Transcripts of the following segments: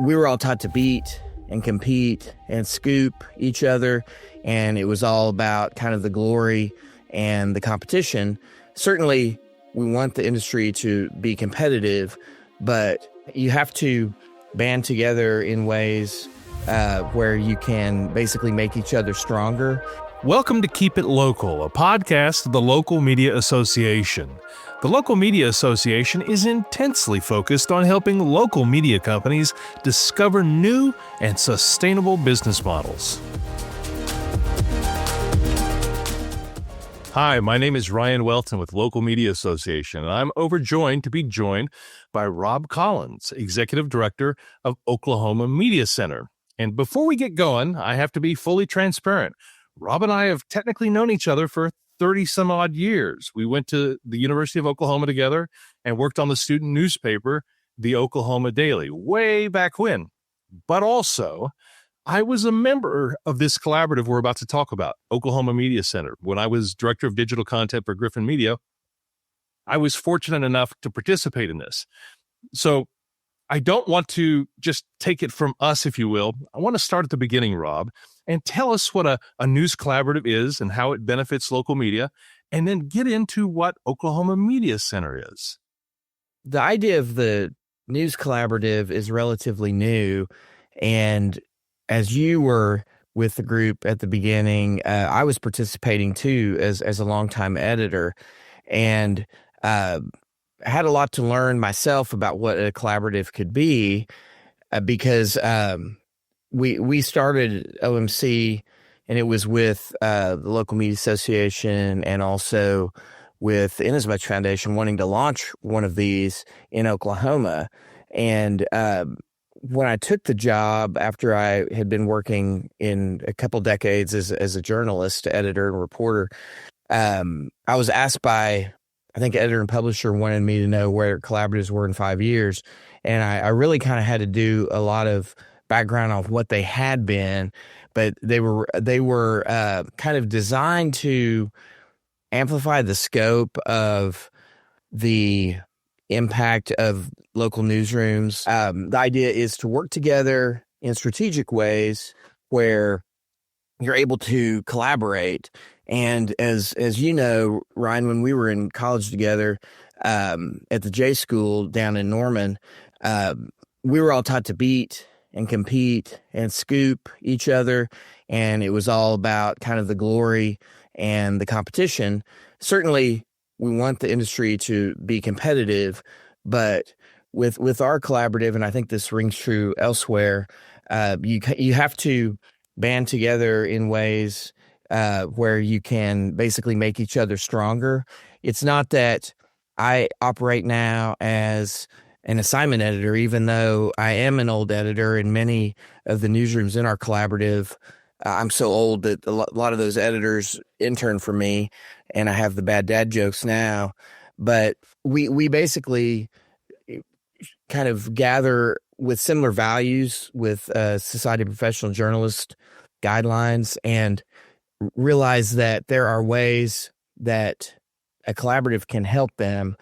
we were all taught to beat and compete and scoop each other, and it was all about kind of the glory and the competition. Certainly, we want the industry to be competitive, but you have to band together in ways where you can basically make each other stronger. Welcome to Keep It Local, a podcast of the Local Media Association. The Local Media Association is intensely focused on helping local media companies discover new and sustainable business models. Hi, my name is Ryan Welton with Local Media Association, and I'm overjoyed to be joined by Rob Collins, Executive Director of Oklahoma Media Center. And before we get going, I have to be fully transparent. Rob and I have technically known each other for 30 some odd years. We went to the University of Oklahoma together and worked on the student newspaper, the Oklahoma Daily, way back when. But also, I was a member of this collaborative we're about to talk about, Oklahoma Media Center. When I was director of digital content for Griffin Media, I was fortunate enough to participate in this. So I don't want to just take it from us, if you will. I want to start at the beginning, Rob, and tell us what a news collaborative is and how it benefits local media, and then get into what Oklahoma Media Center is. The idea of the news collaborative is relatively new, and as you were with the group at the beginning, I was participating too as a longtime editor, and I had a lot to learn myself about what a collaborative could be, because we started OMC, and it was with the Local Media Association and also with the Inasmuch Foundation wanting to launch one of these in Oklahoma. And when I took the job after I had been working in a couple decades as a journalist, editor, and reporter, I was asked by, I think, editor and publisher wanted me to know where collaboratives were in 5 years. And I really kind of had to do a lot of background on what they had been, but they were kind of designed to amplify the scope of the impact of local newsrooms. The idea is to work together in strategic ways where you're able to collaborate. And as you know, Ryan, when we were in college together at the J School down in Norman, we were all taught to beat and compete and scoop each other, and it was all about kind of the glory and the competition. Certainly, we want the industry to be competitive, but with our collaborative, and I think this rings true elsewhere, you have to band together in ways where you can basically make each other stronger. It's not that I operate now as an assignment editor, even though I am an old editor in many of the newsrooms in our collaborative. I'm so old that a lot of those editors intern for me, and I have the bad dad jokes now. But we basically kind of gather with similar values with Society of Professional Journalists guidelines, and realize that there are ways that a collaborative can help them.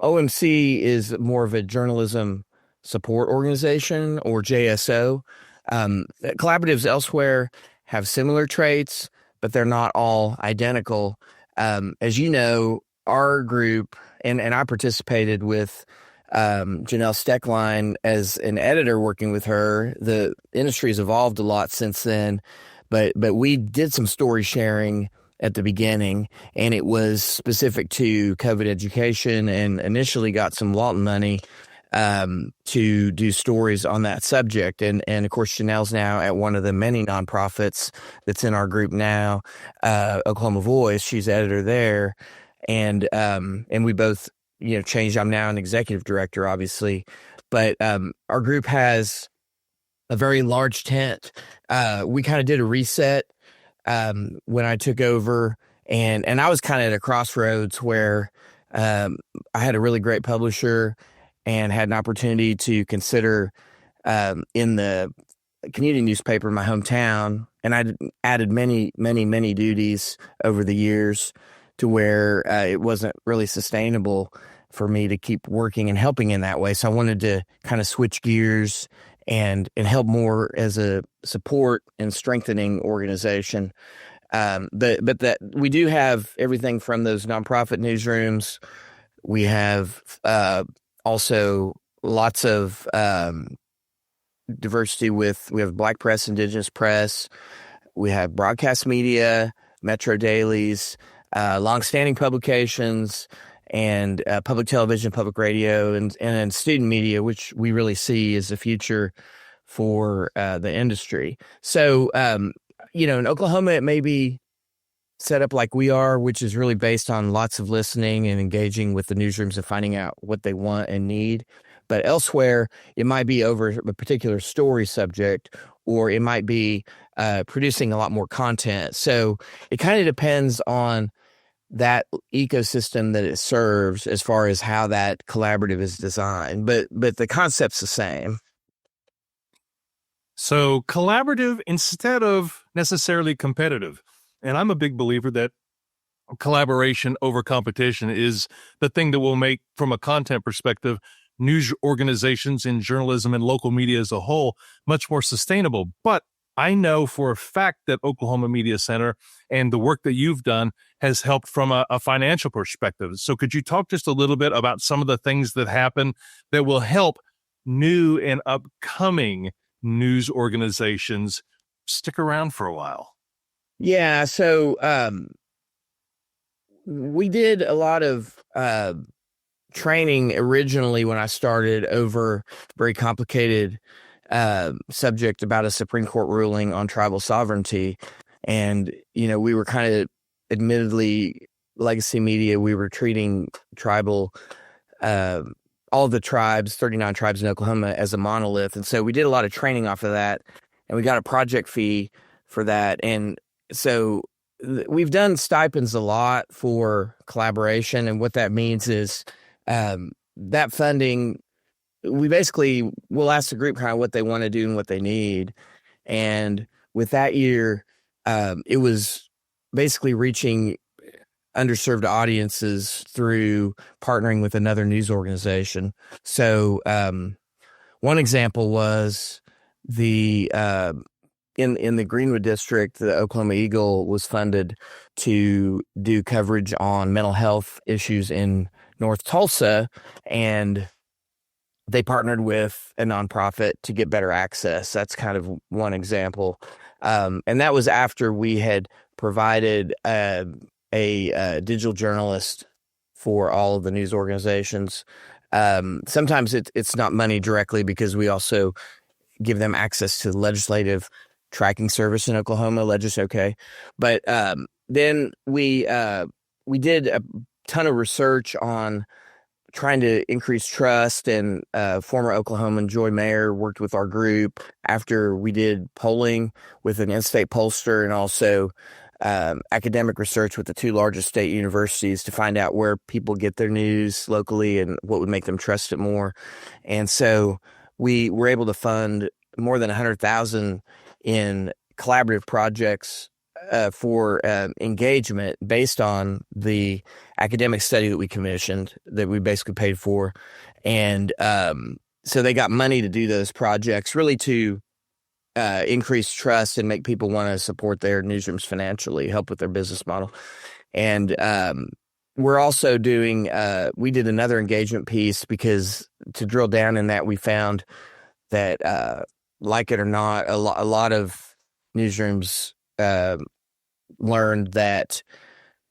OMC is more of a journalism support organization, or JSO. Collaboratives elsewhere have similar traits, but they're not all identical. As you know, our group, and I participated with Janelle Steckline as an editor working with her. The industry has evolved a lot since then, but we did some story sharing at the beginning, and it was specific to COVID education, and initially got some Walton money to do stories on that subject. And of course, Janelle's now at one of the many nonprofits that's in our group now, Oklahoma Voice. She's editor there. And we both, changed. I'm now an executive director, obviously, but our group has a very large tent. We kind of did a reset when I took over, and I was kind of at a crossroads where I had a really great publisher and had an opportunity to consider in the community newspaper in my hometown, and I added many, many, many duties over the years to where it wasn't really sustainable for me to keep working and helping in that way. So I wanted to kind of switch gears and help more as a support and strengthening organization. But that we do have everything from those nonprofit newsrooms. We have also lots of diversity we have Black press, Indigenous press. We have broadcast media, Metro dailies, longstanding publications, and public television, public radio, and student media, which we really see as the future for the industry. So, in Oklahoma, it may be set up like we are, which is really based on lots of listening and engaging with the newsrooms and finding out what they want and need. But elsewhere, it might be over a particular story subject, or it might be producing a lot more content. So it kind of depends on that ecosystem that it serves as far as how that collaborative is designed. But the concept's the same. So collaborative instead of necessarily competitive. And I'm a big believer that collaboration over competition is the thing that will make, from a content perspective, news organizations in journalism and local media as a whole much more sustainable. But I know for a fact that Oklahoma Media Center and the work that you've done has helped from a financial perspective. So could you talk just a little bit about some of the things that happen that will help new and upcoming news organizations stick around for a while? Yeah, so we did a lot of training originally when I started over a very complicated subject about a Supreme Court ruling on tribal sovereignty. And, we were kind of, admittedly, legacy media, we were treating tribal, all the tribes, 39 tribes in Oklahoma, as a monolith. And so we did a lot of training off of that, and we got a project fee for that. And so we've done stipends a lot for collaboration. And what that means is that funding, we'll ask the group kind of what they want to do and what they need. And with that year, it was basically reaching underserved audiences through partnering with another news organization. So one example was in the Greenwood district, the Oklahoma Eagle was funded to do coverage on mental health issues in North Tulsa, and they partnered with a nonprofit to get better access. That's kind of one example. And that was after we had provided a digital journalist for all of the news organizations. Sometimes it's not money directly, because we also give them access to the legislative tracking service in Oklahoma, LegisOK. But then we did a ton of research on trying to increase trust, and former Oklahoman Joy Mayer worked with our group after we did polling with an in-state pollster, and also academic research with the two largest state universities to find out where people get their news locally and what would make them trust it more. And so we were able to fund more than $100,000 in collaborative projects for engagement based on the academic study that we commissioned, that we basically paid for. And so they got money to do those projects, really to increase trust and make people want to support their newsrooms financially, help with their business model. And we're also doing, we did another engagement piece, because to drill down in that, we found that, like it or not, a lot of newsrooms learned that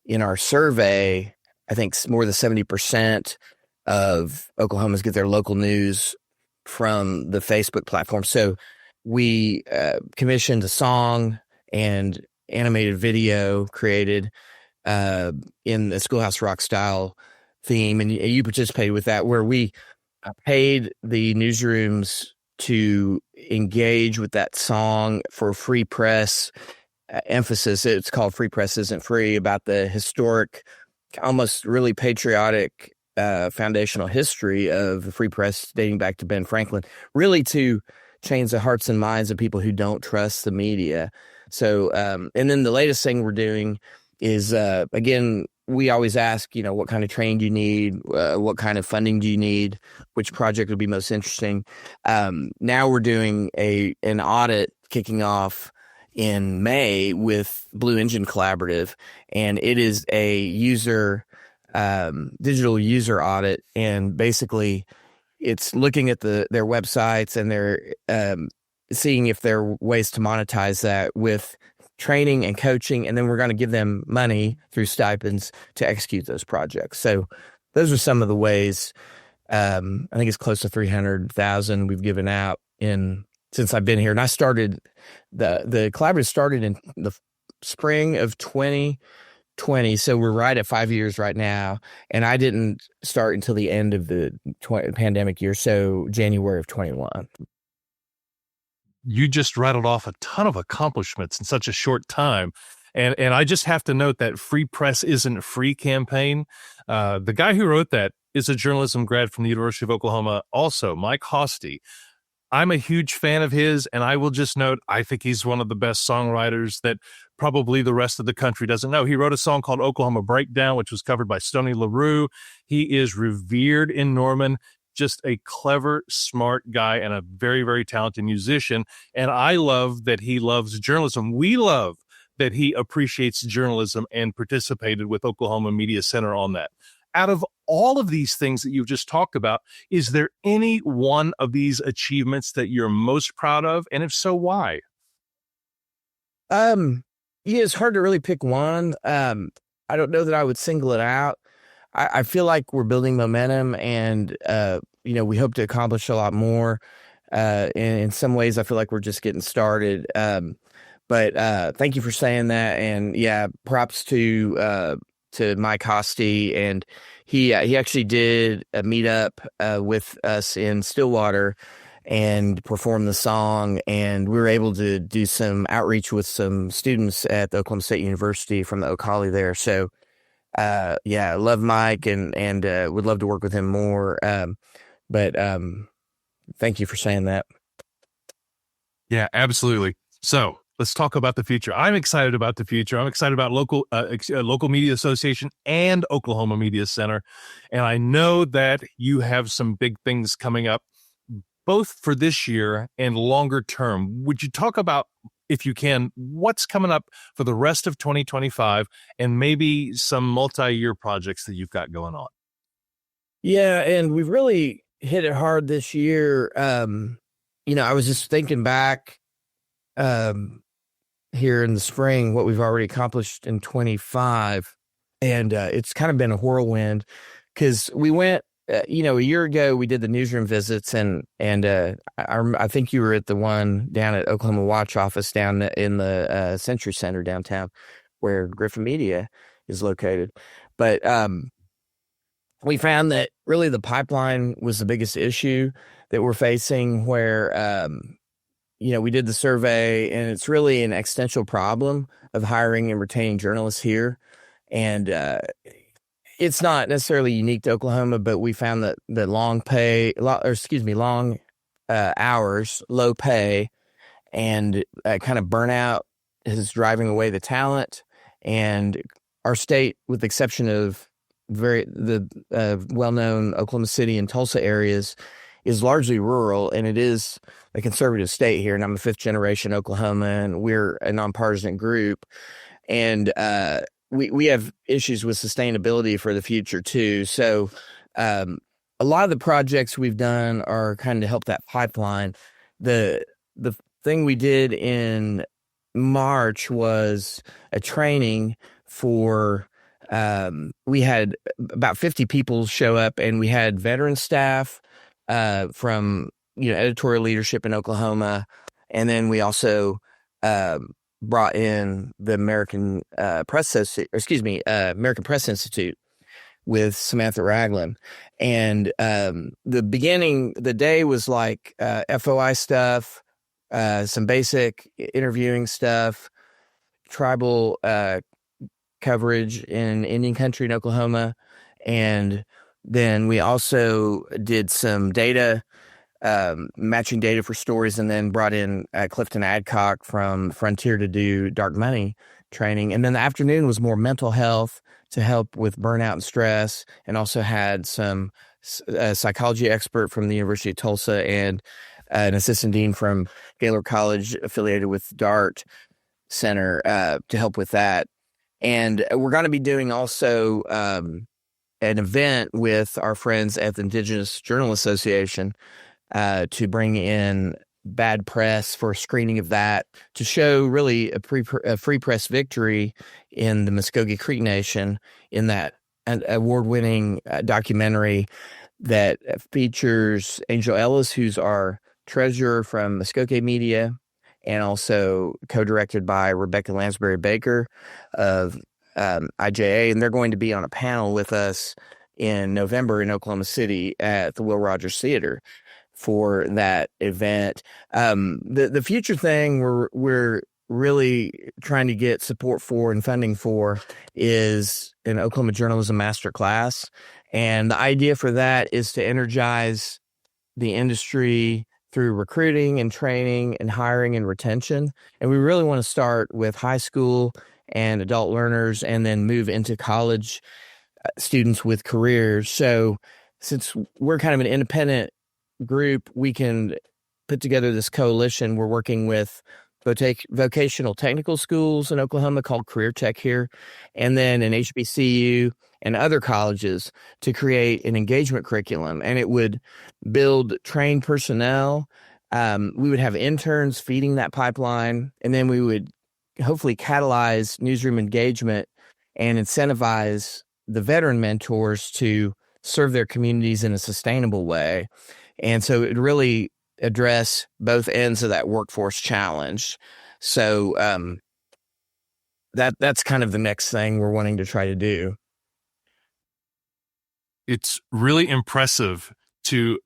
in our survey, I think more than 70% of Oklahomans get their local news from the Facebook platform. So we commissioned a song and animated video created in the Schoolhouse Rock style theme, and you participated with that, where we paid the newsrooms to engage with that song for free press emphasis. It's called Free Press Isn't Free, about the historic, almost really patriotic foundational history of the free press dating back to Ben Franklin, really to change the hearts and minds of people who don't trust the media. So, and then the latest thing we're doing is, again, we always ask, what kind of training do you need? What kind of funding do you need? Which project would be most interesting? Now we're doing an audit kicking off in May with Blue Engine Collaborative, and it is a digital user audit, and basically it's looking at their websites, and they're seeing if there are ways to monetize that with training and coaching, and then we're going to give them money through stipends to execute those projects. So those are some of the ways. I think it's close to 300,000 we've given out since I've been here. And I started the collaborative started in the spring of 2020, so we're right at 5 years right now. And I didn't start until the end of the pandemic year, so January of 21. You just rattled off a ton of accomplishments in such a short time. And I just have to note that Free Press Isn't Free campaign. The guy who wrote that is a journalism grad from the University of Oklahoma, also Mike Hosty. I'm a huge fan of his, and I will just note, I think he's one of the best songwriters that probably the rest of the country doesn't know. He wrote a song called Oklahoma Breakdown, which was covered by Stoney LaRue. He is revered in Norman. Just a clever, smart guy and a very, very talented musician. And I love that he loves journalism. We love that he appreciates journalism and participated with Oklahoma Media Center on that. Out of all of these things that you've just talked about, is there any one of these achievements that you're most proud of? And if so, why? Yeah, it's hard to really pick one. I don't know that I would single it out. I feel like we're building momentum, and we hope to accomplish a lot more. In some ways, I feel like we're just getting started. But thank you for saying that, and yeah, props to Mike Hosty, and he actually did a meetup with us in Stillwater and perform the song, and we were able to do some outreach with some students at the Oklahoma State University from the Colli there. So. I love Mike and would love to work with him more. But thank you for saying that. Yeah, absolutely. So let's talk about the future. I'm excited about the future. I'm excited about local media association and Oklahoma Media Center. And I know that you have some big things coming up, both for this year and longer term. Would you talk about, if you can, what's coming up for the rest of 2025 and maybe some multi-year projects that you've got going on? Yeah, and we've really hit it hard this year. I was just thinking back here in the spring, what we've already accomplished in 25, and it's kind of been a whirlwind because we went, a year ago we did the newsroom visits, and I think you were at the one down at Oklahoma Watch office down in the Century Center downtown, where Griffin Media is located. But we found that really the pipeline was the biggest issue that we're facing. Where we did the survey, and it's really an existential problem of hiring and retaining journalists here, and it's not necessarily unique to Oklahoma, but we found that long hours, low pay, and kind of burnout is driving away the talent. And our state, with the exception of the well-known Oklahoma City and Tulsa areas, is largely rural, and it is a conservative state here. And I'm a fifth generation Oklahoma, and we're a nonpartisan group. And we have issues with sustainability for the future too. So a lot of the projects we've done are kind of to help that pipeline. The thing we did in March was a training for, we had about 50 people show up, and we had veteran staff from editorial leadership in Oklahoma, and then we also brought in the American Press Institute with Samantha Ragland. And the day was like FOI stuff, some basic interviewing stuff, tribal coverage in Indian country in Oklahoma. And then we also did some data, matching data for stories, and then brought in Clifton Adcock from Frontier to do Dark Money training. And then the afternoon was more mental health to help with burnout and stress, and also had some psychology expert from the University of Tulsa and an assistant dean from Gaylord College affiliated with Dart Center to help with that. And we're going to be doing also an event with our friends at the Indigenous Journal Association to bring in bad press for a screening of that, to show really a free press victory in the Muskogee Creek Nation in that award-winning documentary that features Angel Ellis, who's our treasurer from Muskogee Media, and also co-directed by Rebecca Lansbury Baker of IJA. And they're going to be on a panel with us in November in Oklahoma City at the Will Rogers Theater for that event. The future thing we're really trying to get support for and funding for is an Oklahoma Journalism Master Class. And the idea for that is to energize the industry through recruiting and training and hiring and retention. And we really want to start with high school and adult learners and then move into college students with careers. So since we're kind of an independent group, we can put together this coalition. We're working with vocational technical schools in Oklahoma called Career Tech here, and then an HBCU and other colleges to create an engagement curriculum. And it would build trained personnel. We would have interns feeding that pipeline, and then we would hopefully catalyze newsroom engagement and incentivize the veteran mentors to serve their communities in a sustainable way. And so it really address both ends of that workforce challenge. So that's kind of the next thing we're wanting to try to do. It's really impressive to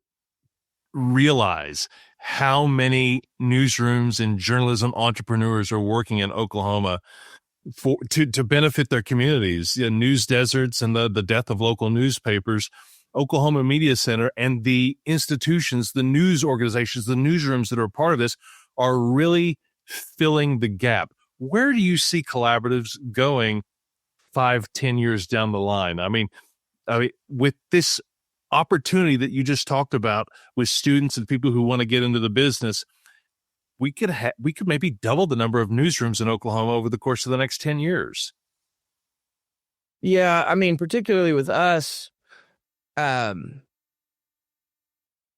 realize how many newsrooms and journalism entrepreneurs are working in Oklahoma to benefit their communities. News deserts and the death of local newspapers. Oklahoma Media Center and the institutions, the news organizations, the newsrooms that are part of this are really filling the gap. Where do you see collaboratives going 5-10 years down the line? I mean, with this opportunity that you just talked about with students and people who want to get into the business, we could maybe double the number of newsrooms in Oklahoma over the course of the next 10 years. Yeah, I mean, particularly with us,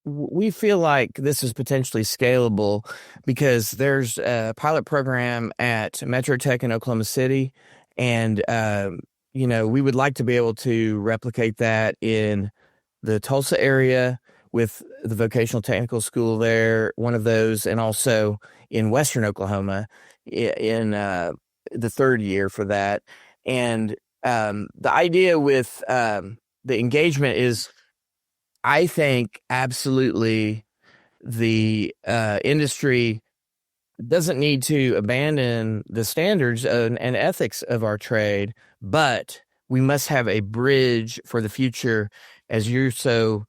we feel like this is potentially scalable because there's a pilot program at Metro Tech in Oklahoma City, and we would like to be able to replicate that in the Tulsa area with the vocational technical school there, one of those, and also in Western Oklahoma in the third year for that. And the idea with the engagement is, I think, absolutely the industry doesn't need to abandon the standards and ethics of our trade, but we must have a bridge for the future, as you're so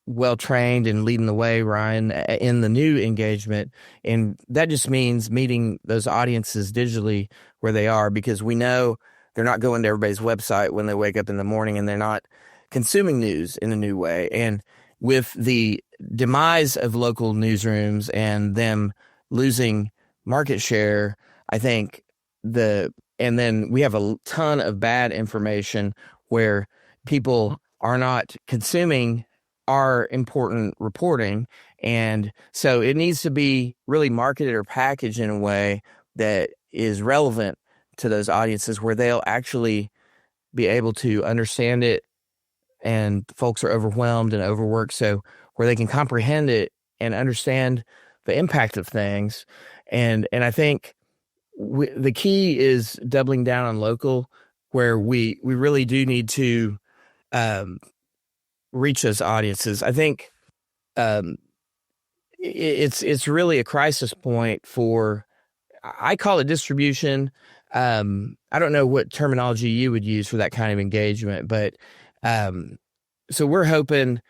well-trained and leading the way, Ryan, in the new engagement. And that just means meeting those audiences digitally where they are, because we know they're not going to everybody's website when they wake up in the morning, and they're not consuming news in a new way. And with the demise of local newsrooms and them losing market share, I think and then we have a ton of bad information where people are not consuming our important reporting. And so it needs to be really marketed or packaged in a way that is relevant to those audiences, where they'll actually be able to understand it. And folks are overwhelmed and overworked, so where they can comprehend it and understand the impact of things. And I think the key is doubling down on local, where we really do need to reach those audiences. I think it's really a crisis point for, I call it distribution. I don't know what terminology you would use for that kind of engagement, but so we're hoping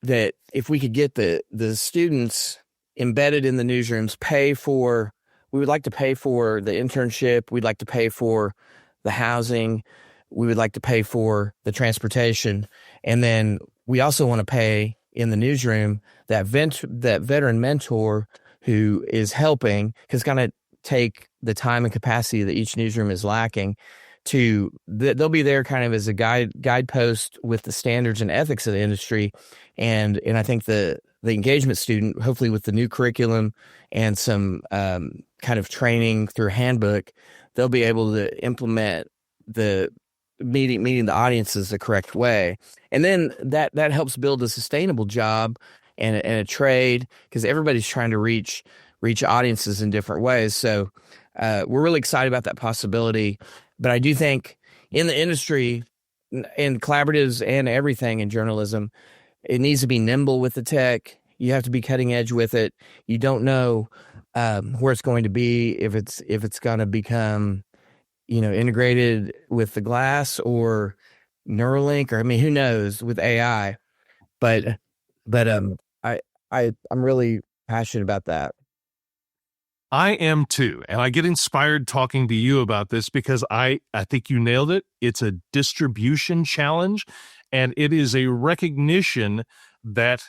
that if we could get the students embedded in the newsrooms, pay for we would like to pay for the internship. We'd like to pay for the housing. We would like to pay for the transportation. And then we also want to pay in the newsroom that veteran mentor who is helping, because kind of take the time and capacity that each newsroom is lacking they'll be there kind of as a guidepost with the standards and ethics of the industry. And I think the engagement student, hopefully with the new curriculum and some kind of training through handbook, they'll be able to implement the meeting the audiences the correct way. And then that helps build a sustainable job and a trade, because everybody's trying to reach audiences in different ways. So we're really excited about that possibility. But I do think in the industry, in collaboratives and everything in journalism, it needs to be nimble with the tech. You have to be cutting edge with it. You don't know where it's going to be, if it's going to become, integrated with the glass or Neuralink, or who knows with AI. But I'm really passionate about that. I am too, and I get inspired talking to you about this because I think you nailed it. It's a distribution challenge, and it is a recognition that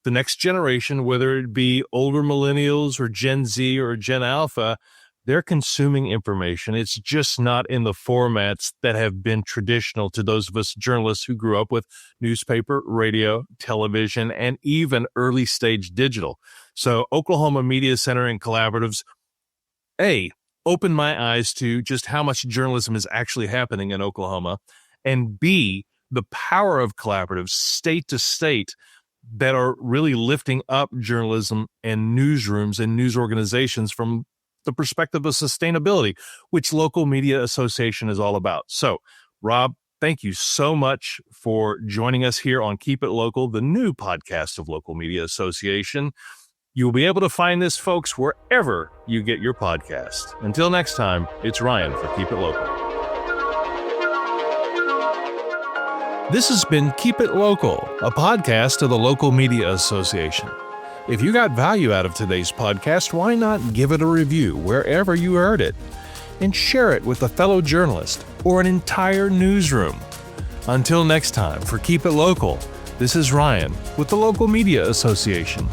the next generation, whether it be older millennials or Gen Z or Gen Alpha, they're consuming information. It's just not in the formats that have been traditional to those of us journalists who grew up with newspaper, radio, television, and even early stage digital. So Oklahoma Media Center and collaboratives, A, opened my eyes to just how much journalism is actually happening in Oklahoma, and B, the power of collaboratives state to state that are really lifting up journalism and newsrooms and news organizations from the perspective of sustainability, which Local Media Association is all about. So, Rob, thank you so much for joining us here on Keep It Local, the new podcast of Local Media Association. You'll be able to find this, folks, wherever you get your podcast. Until next time, it's Ryan for Keep It Local. This has been Keep It Local, a podcast of the Local Media Association. If you got value out of today's podcast, why not give it a review wherever you heard it, and share it with a fellow journalist or an entire newsroom. Until next time, for Keep It Local, this is Ryan with the Local Media Association.